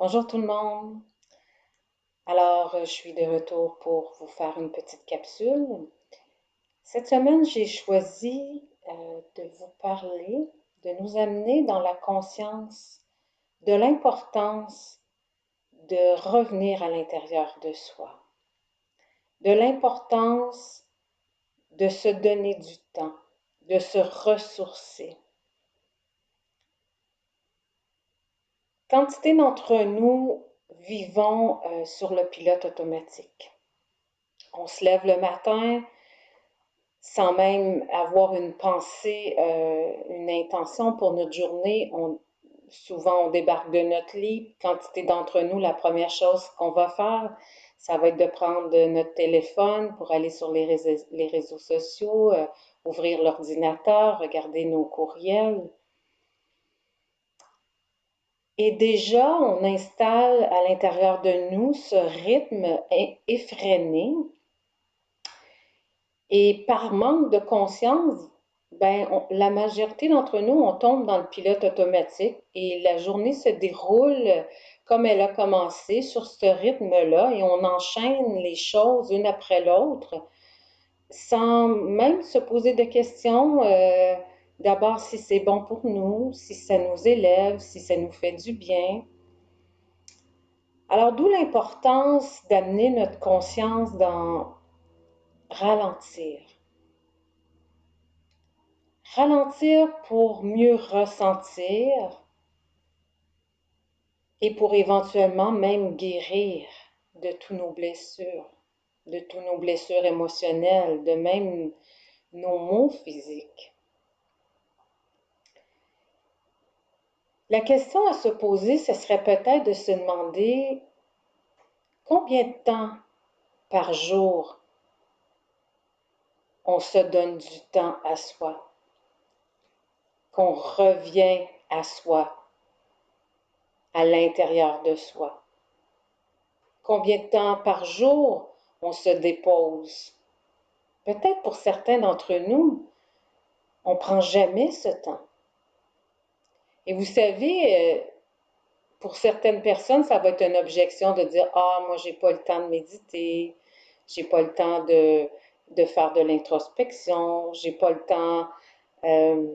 Bonjour tout le monde. Alors, je suis de retour pour vous faire une petite capsule. Cette semaine, j'ai choisi de vous parler, de nous amener dans la conscience de l'importance de revenir à l'intérieur de soi, de l'importance de se donner du temps, de se ressourcer. Quantité d'entre nous vivons sur le pilote automatique. On se lève le matin sans même avoir une pensée, une intention pour notre journée. Souvent, on débarque de notre lit. Quantité d'entre nous, la première chose qu'on va faire, ça va être de prendre notre téléphone pour aller sur les réseaux sociaux, ouvrir l'ordinateur, regarder nos courriels. Et déjà, on installe à l'intérieur de nous ce rythme effréné. Et par manque de conscience, la majorité d'entre nous, on tombe dans le pilote automatique et la journée se déroule comme elle a commencé sur ce rythme-là et on enchaîne les choses une après l'autre sans même se poser de questions. D'abord, si c'est bon pour nous, si ça nous élève, si ça nous fait du bien. Alors, d'où l'importance d'amener notre conscience dans ralentir. Ralentir pour mieux ressentir et pour éventuellement même guérir de tous nos blessures, de tous nos blessures émotionnelles, de même nos maux physiques. La question à se poser, ce serait peut-être de se demander combien de temps par jour on se donne du temps à soi, qu'on revient à soi, à l'intérieur de soi. Combien de temps par jour on se dépose. Peut-être pour certains d'entre nous, on ne prend jamais ce temps. Et vous savez, pour certaines personnes, ça va être une objection de dire, ah, moi, j'ai pas le temps de méditer, j'ai pas le temps de faire de l'introspection, j'ai pas le temps euh,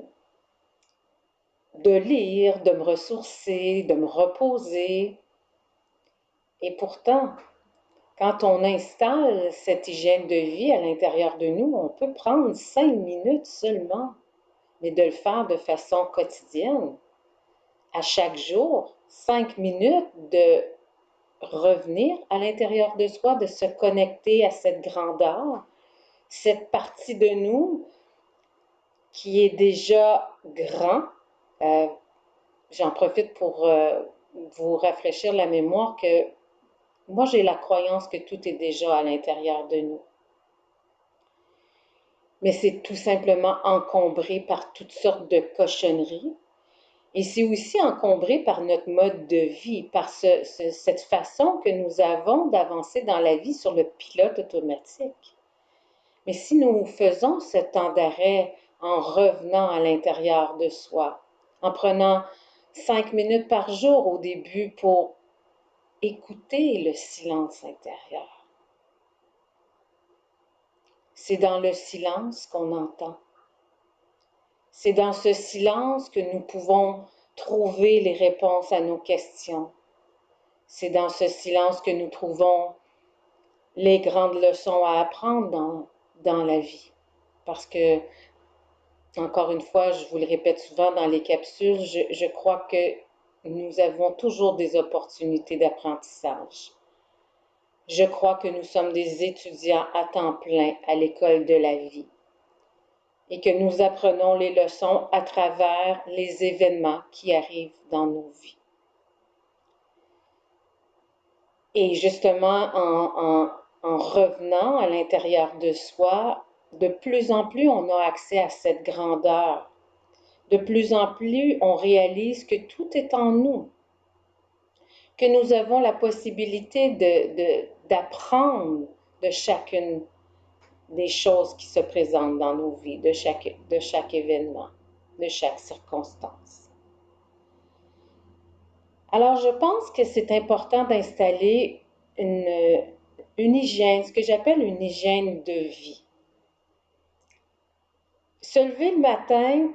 de lire, de me ressourcer, de me reposer. Et pourtant, quand on installe cette hygiène de vie à l'intérieur de nous, on peut prendre 5 minutes seulement, mais de le faire de façon quotidienne, à chaque jour, 5 minutes de revenir à l'intérieur de soi, de se connecter à cette grandeur, cette partie de nous qui est déjà grand. Euh, J'en profite pour vous rafraîchir la mémoire que moi, j'ai la croyance que tout est déjà à l'intérieur de nous. Mais c'est tout simplement encombré par toutes sortes de cochonneries. Et c'est aussi encombré par notre mode de vie, par cette façon que nous avons d'avancer dans la vie sur le pilote automatique. Mais si nous faisons ce temps d'arrêt en revenant à l'intérieur de soi, en prenant 5 minutes par jour au début pour écouter le silence intérieur, c'est dans le silence qu'on entend. C'est dans ce silence que nous pouvons trouver les réponses à nos questions. C'est dans ce silence que nous trouvons les grandes leçons à apprendre dans la vie. Parce que, encore une fois, je vous le répète souvent dans les capsules, je crois que nous avons toujours des opportunités d'apprentissage. Je crois que nous sommes des étudiants à temps plein à l'école de la vie et que nous apprenons les leçons à travers les événements qui arrivent dans nos vies. Et justement, en revenant à l'intérieur de soi, de plus en plus, on a accès à cette grandeur. De plus en plus, on réalise que tout est en nous, que nous avons la possibilité d'apprendre de chacune des choses qui se présentent dans nos vies, de chaque événement, de chaque circonstance. Alors, je pense que c'est important d'installer une hygiène, ce que j'appelle une hygiène de vie. Se lever le matin,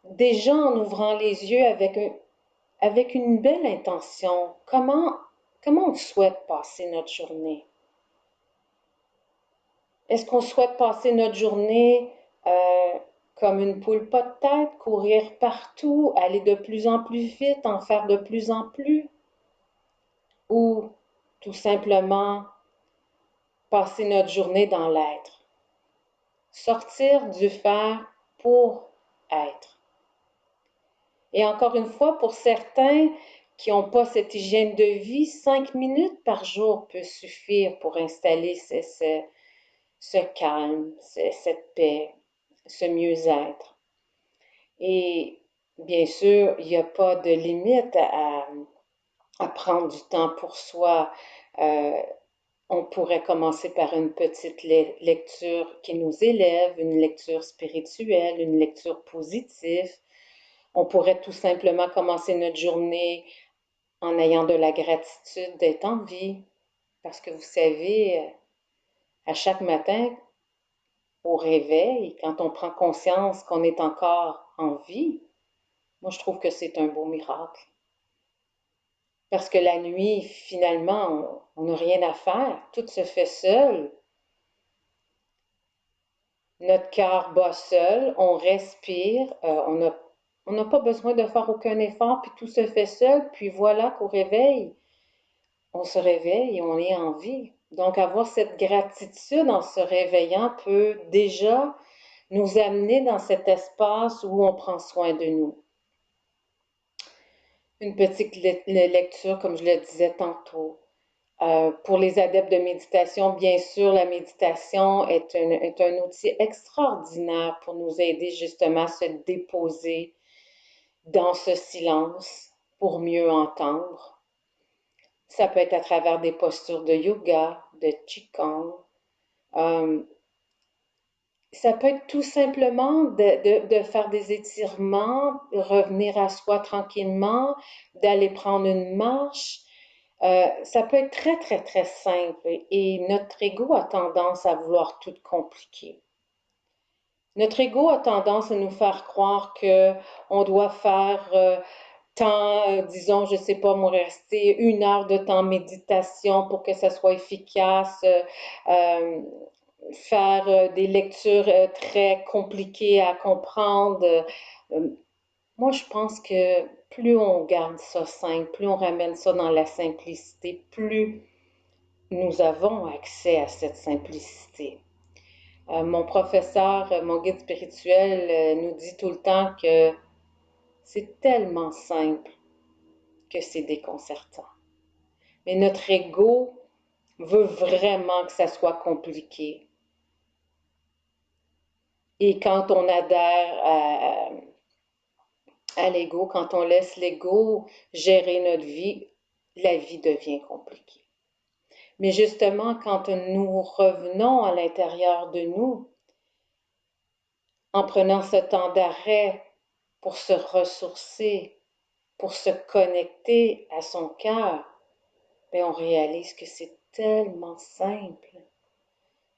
déjà en ouvrant les yeux avec une belle intention, comment on souhaite passer notre journée? Est-ce qu'on souhaite passer notre journée comme une poule pas de tête, courir partout, aller de plus en plus vite, en faire de plus en plus? Ou tout simplement passer notre journée dans l'être? Sortir du faire pour être. Et encore une fois, pour certains qui n'ont pas cette hygiène de vie, 5 minutes par jour peut suffire pour installer ce calme, cette paix, ce mieux-être. Et bien sûr, il n'y a pas de limite à prendre du temps pour soi. On pourrait commencer par une petite lecture qui nous élève, une lecture spirituelle, une lecture positive. On pourrait tout simplement commencer notre journée en ayant de la gratitude d'être en vie. Parce que vous savez, à chaque matin, au réveil, quand on prend conscience qu'on est encore en vie, moi je trouve que c'est un beau miracle. Parce que la nuit, finalement, on n'a rien à faire. Tout se fait seul. Notre cœur bat seul, on respire, on n'a pas besoin de faire aucun effort, puis tout se fait seul, puis voilà qu'au réveil, on se réveille et on est en vie. Donc avoir cette gratitude en se réveillant peut déjà nous amener dans cet espace où on prend soin de nous. Une petite lecture, comme je le disais tantôt. Pour les adeptes de méditation, bien sûr, la méditation est un outil extraordinaire pour nous aider justement à se déposer dans ce silence pour mieux entendre. Ça peut être à travers des postures de yoga, de qigong. Ça peut être tout simplement de faire des étirements, de revenir à soi tranquillement, d'aller prendre une marche. Ça peut être très, très, très simple et notre ego a tendance à vouloir tout compliquer. Notre ego a tendance à nous faire croire que on doit faire tant, disons, je sais pas, moi, rester 1 heure de temps en méditation pour que ça soit efficace, faire des lectures très compliquées à comprendre. Moi, je pense que plus on garde ça simple, plus on ramène ça dans la simplicité, plus nous avons accès à cette simplicité. Mon professeur, mon guide spirituel nous dit tout le temps que c'est tellement simple que c'est déconcertant. Mais notre ego veut vraiment que ça soit compliqué. Et quand on adhère à l'ego, quand on laisse l'ego gérer notre vie, la vie devient compliquée. Mais justement, quand nous revenons à l'intérieur de nous, en prenant ce temps d'arrêt pour se ressourcer, pour se connecter à son cœur, bien, on réalise que c'est tellement simple.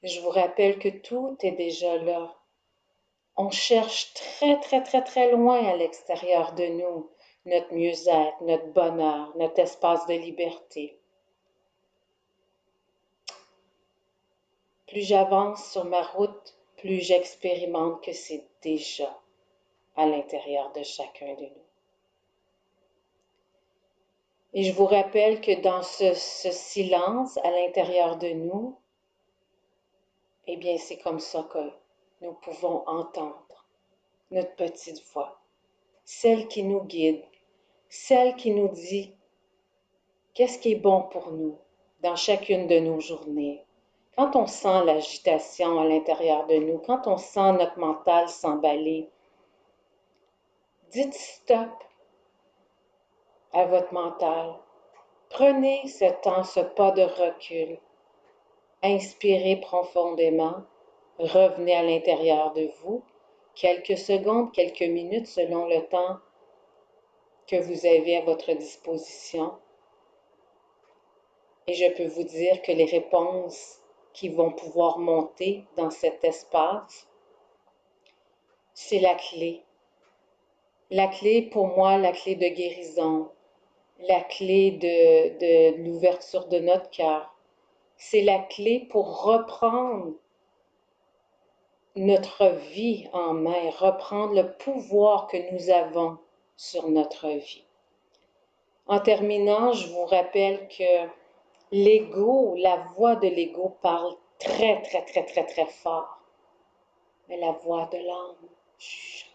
Je vous rappelle que tout est déjà là. On cherche très, très, très, très loin à l'extérieur de nous notre mieux-être, notre bonheur, notre espace de liberté. Plus j'avance sur ma route, plus j'expérimente que c'est déjà à l'intérieur de chacun de nous. Et je vous rappelle que dans ce silence à l'intérieur de nous, eh bien, c'est comme ça que nous pouvons entendre notre petite voix, celle qui nous guide, celle qui nous dit qu'est-ce qui est bon pour nous dans chacune de nos journées. Quand on sent l'agitation à l'intérieur de nous, quand on sent notre mental s'emballer, dites stop à votre mental. Prenez ce temps, ce pas de recul. Inspirez profondément. Revenez à l'intérieur de vous. Quelques secondes, quelques minutes selon le temps que vous avez à votre disposition. Et je peux vous dire que les réponses qui vont pouvoir monter dans cet espace, c'est la clé. La clé pour moi, la clé de guérison, la clé de l'ouverture de notre cœur. C'est la clé pour reprendre notre vie en main, reprendre le pouvoir que nous avons sur notre vie. En terminant, je vous rappelle que l'ego, la voix de l'ego parle très, très, très, très, très fort. Mais la voix de l'âme chuchote.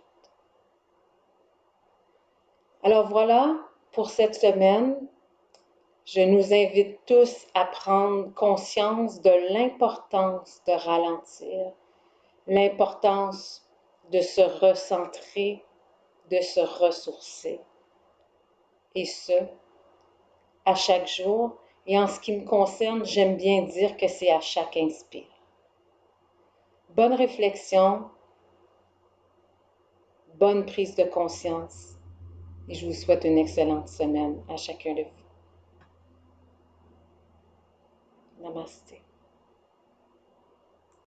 Alors voilà pour cette semaine. Je nous invite tous à prendre conscience de l'importance de ralentir, l'importance de se recentrer, de se ressourcer. Et ce, à chaque jour. Et en ce qui me concerne, j'aime bien dire que c'est à chaque inspire. Bonne réflexion, bonne prise de conscience. Et je vous souhaite une excellente semaine à chacun de vous. Namasté.